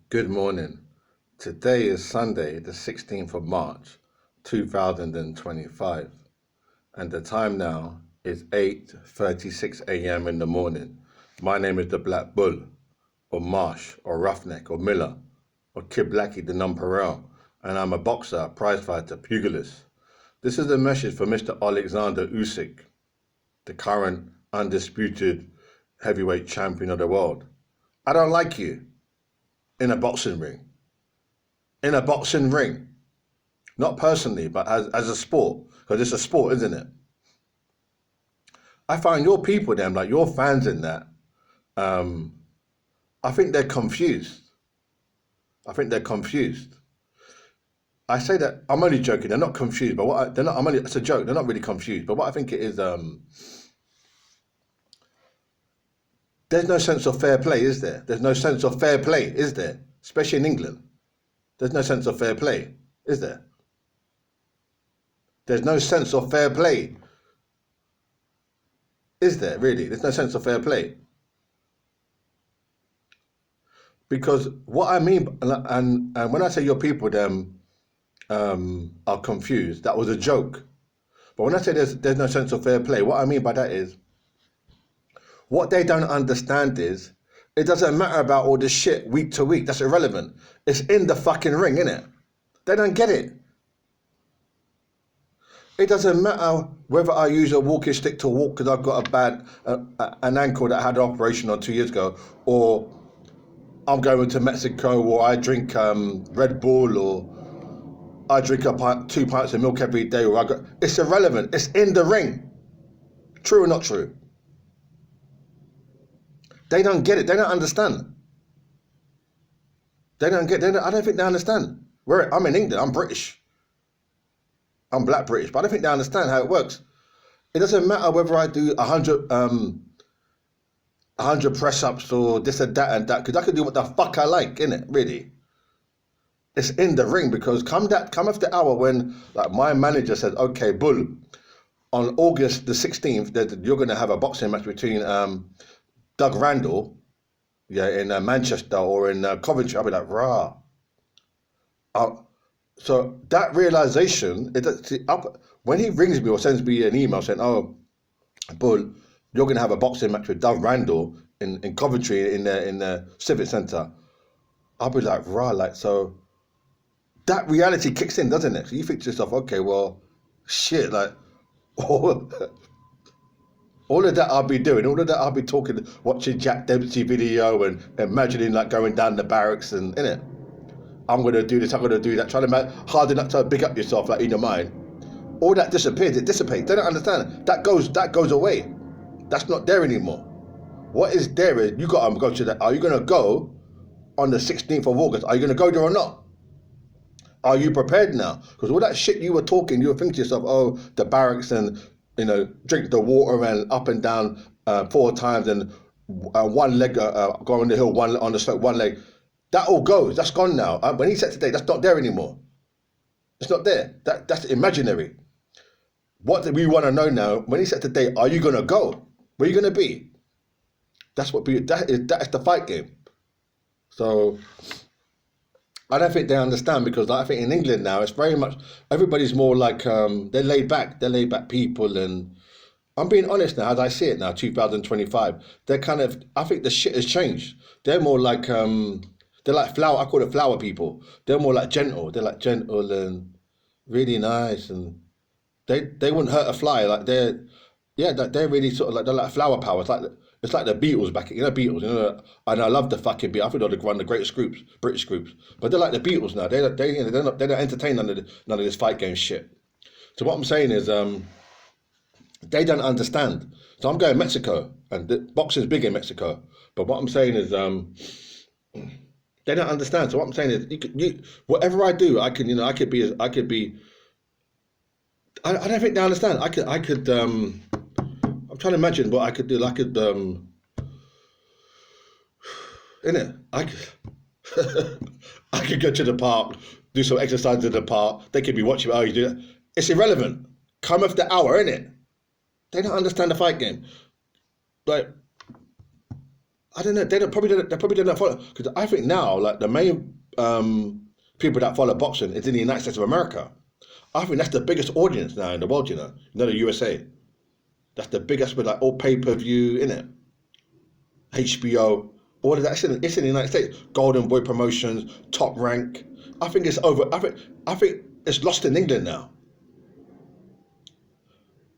Good morning. Today is Sunday, the 16th of March, 2025, and the time now is 8:36 a.m. in the morning. My name is the Black Bull, or Marsh, or Roughneck, or Miller, or Kid Blackie, the Nonpareil, and I'm a boxer, prizefighter, pugilist. This is a message for Mr. Oleksandr Usyk, the current undisputed heavyweight champion of the world. I don't like you in a boxing ring. In a boxing ring. Not personally, but as a sport, because it's a sport, isn't it? I find your people, them, like your fans in that, I think they're confused. I think they're confused. I say that, I'm only joking, they're not confused, but they're not, it's a joke, they're not really confused, but what I think it is, there's no sense of fair play, is there? There's no sense of fair play, is there? Especially in England. There's no sense of fair play, is there? There's no sense of fair play. Is there, really? There's no sense of fair play. Because what I mean, and when I say your people, them are confused, that was a joke. But when I say there's no sense of fair play, what I mean by that is, what they don't understand is, it doesn't matter about all this shit week to week. That's irrelevant. It's in the fucking ring, innit? They don't get it. It doesn't matter whether I use a walking stick to walk because I've got an ankle that I had an operation on 2 years ago, or I'm going to Mexico, or I drink Red Bull, or I drink 2 pints of milk every day, or it's irrelevant. It's in the ring. True or not true? They don't get it. They don't understand. I don't think they understand. I'm in England. I'm British. I'm black British, but I don't think they understand how it works. It doesn't matter whether I do 100 press-ups or this and that, because I can do what the fuck I like, innit, really. It's in the ring, because come after hour when, like, my manager said, okay, Bull, on August the 16th, you're going to have a boxing match between Doug Randall, in Manchester or in Coventry. I'll be like, rah. So that realization, when he rings me or sends me an email saying, oh, Bull, you're going to have a boxing match with Doug Randall in Coventry in the Civic Centre, I'll be like, rah, like, so that reality kicks in, doesn't it? So you think to yourself, okay, well, shit, like, all of that I'll be doing, all of that I'll be talking, watching Jack Dempsey video and imagining like going down the barracks and, innit? I'm going to do this, I'm going to do that, trying to make hard enough to big up yourself, like, in your mind. All that disappears, it dissipates. They don't understand. That goes away. That's not there anymore. What is there is, you got to go to that. Are you going to go on the 16th of August? Are you going to go there or not? Are you prepared now? Because all that shit you were talking, you were thinking to yourself, oh, the barracks and, drink the water and up and down 4 times and one leg, go on the hill, one on the slope, one leg. That all goes. That's gone now. When he said today, that's not there anymore. It's not there. That's imaginary. What do we want to know now? When he said today, are you going to go? Where are you going to be? That's that's the fight game. So I don't think they understand, because I think in England now it's very much, everybody's more like they're laid back people, and I'm being honest now as I see it now, 2025. They're kind of, I think the shit has changed. They're more like they're like flower. I call it flower people. They're more like gentle. They're like gentle and really nice, and they wouldn't hurt a fly. Like they're really sort of like, they're like flower power. It's like the Beatles back, Beatles. And I love the fucking Beatles. I think they're one of the greatest groups, British groups. But they're like the Beatles now. They don't entertain none of this fight game shit. So what I'm saying is, they don't understand. So I'm going Mexico, and the boxing's big in Mexico. But what I'm saying is, they don't understand. So what I'm saying is, whatever I do, I could be. I don't think they understand. I could. I'm trying to imagine what I could do. I could, innit? I could go to the park, do some exercise in the park. They could be watching. Oh, you do that. It's irrelevant. Come off the hour, innit? They don't understand the fight game. Like, I don't know. They probably don't follow, because I think now like the main people that follow boxing is in the United States of America. I think that's the biggest audience now in the world. The USA. That's the biggest with like all pay-per-view in it. HBO, all of that. It's in the United States. Golden Boy Promotions, Top Rank. I think it's over. I think it's lost in England now.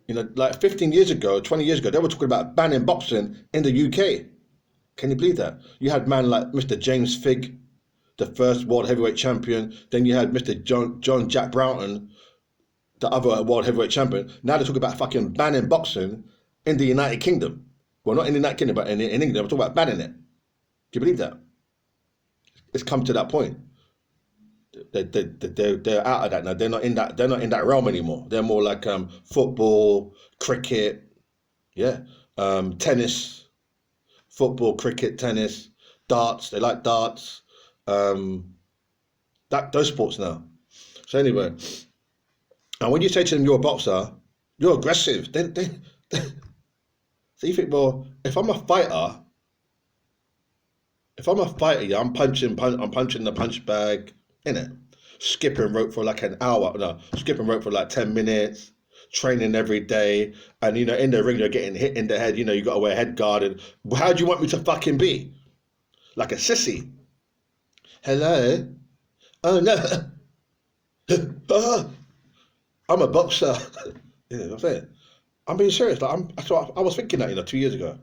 Like 15 years ago, 20 years ago, they were talking about banning boxing in the UK. Can you believe that? You had man like Mr. James Figg, the first world heavyweight champion. Then you had Mr. John Jack Broughton, the other world heavyweight champion. Now they're talking about fucking banning boxing in the United Kingdom. Well, not in the United Kingdom, but in England. We're talking about banning it. Do you believe that? It's come to that point. They're out of that now. They're not in that realm anymore. They're more like football, cricket, yeah, tennis, football, cricket, tennis, darts. They like darts. Those sports now. So anyway, and when you say to them you're a boxer, you're aggressive. So you think, well, if I'm a fighter, yeah, I'm punching the punch bag, innit? Skipping rope for like an hour, no, skipping rope for like 10 minutes, training every day, and in the ring you're getting hit in the head, you got to wear a head guard, and how do you want me to fucking be? Like a sissy? Hello? Oh no. I'm a boxer. You know what I'm saying? I'm being serious. Like I was thinking that 2 years ago.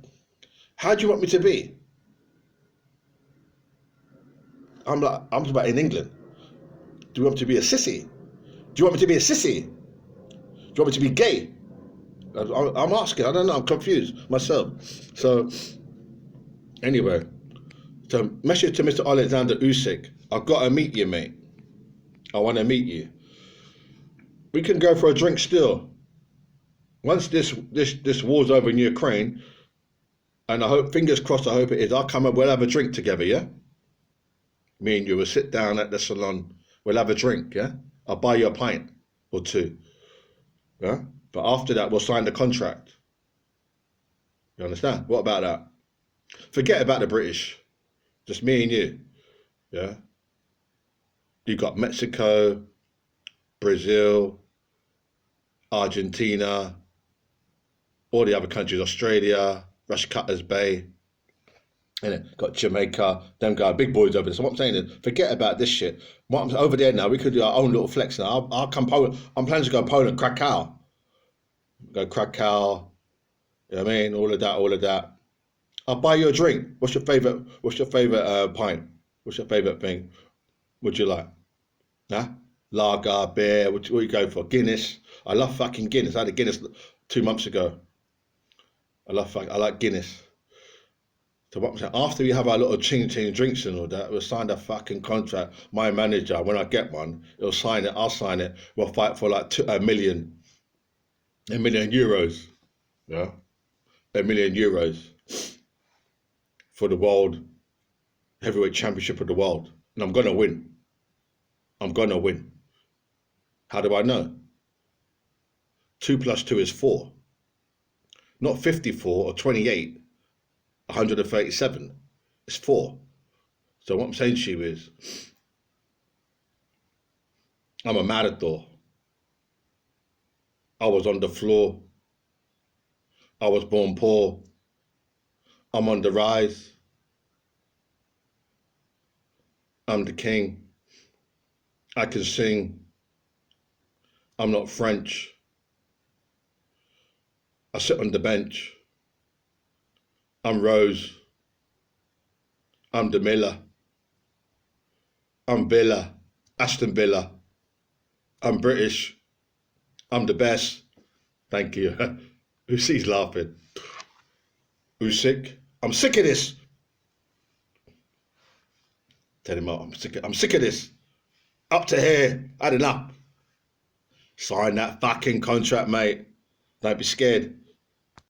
How do you want me to be? I'm talking about in England. Do you want me to be a sissy? Do you want me to be a sissy? Do you want me to be gay? I'm asking. I don't know. I'm confused myself. So anyway, so message to Mr. Oleksandr Usyk. I've got to meet you, mate. I want to meet you. We can go for a drink still. Once this war's over in Ukraine, and I hope, fingers crossed, I hope it is, I'll come and we'll have a drink together, yeah? Me and you will sit down at the salon, we'll have a drink, yeah? I'll buy you a pint or two, yeah? But after that, we'll sign the contract. You understand? What about that? Forget about the British. Just me and you, yeah? You got Mexico, Brazil, Argentina, all the other countries, Australia, Rush Cutters Bay, and got Jamaica, them guys, big boys over there. So what I'm saying is, forget about this shit. Over there now, we could do our own little flex now. I'll come Poland. I'm planning to go Poland, Krakow. Go Krakow, you know what I mean? All of that. I'll buy you a drink. What's your favourite pint? What's your favourite thing? What'd you like? Huh? Lager, beer, what you go for? Guinness. I love fucking Guinness. I had a Guinness 2 months ago. I like Guinness. So what I'm saying, after we have our little ching drinks and all that, we'll sign the fucking contract. My manager, when I get one, he'll sign it, I'll sign it. We'll fight for like €1 million. €1 million. Yeah? €1 million for the world heavyweight championship of the world. And I'm gonna win. How do I know? 2 + 2 is 4. Not 54 or 28, 137. It's 4. So what I'm saying to you is, I'm a matador. I was on the floor. I was born poor. I'm on the rise. I'm the king. I can sing. I'm not French. I sit on the bench. I'm Rose. I'm the Miller. I'm Villa. Aston Villa. I'm British. I'm the best. Thank you. Usy's laughing. Usyk. I'm sick of this. Tell him I'm sick of this. Up to here. Had enough. Sign that fucking contract, mate. Don't be scared.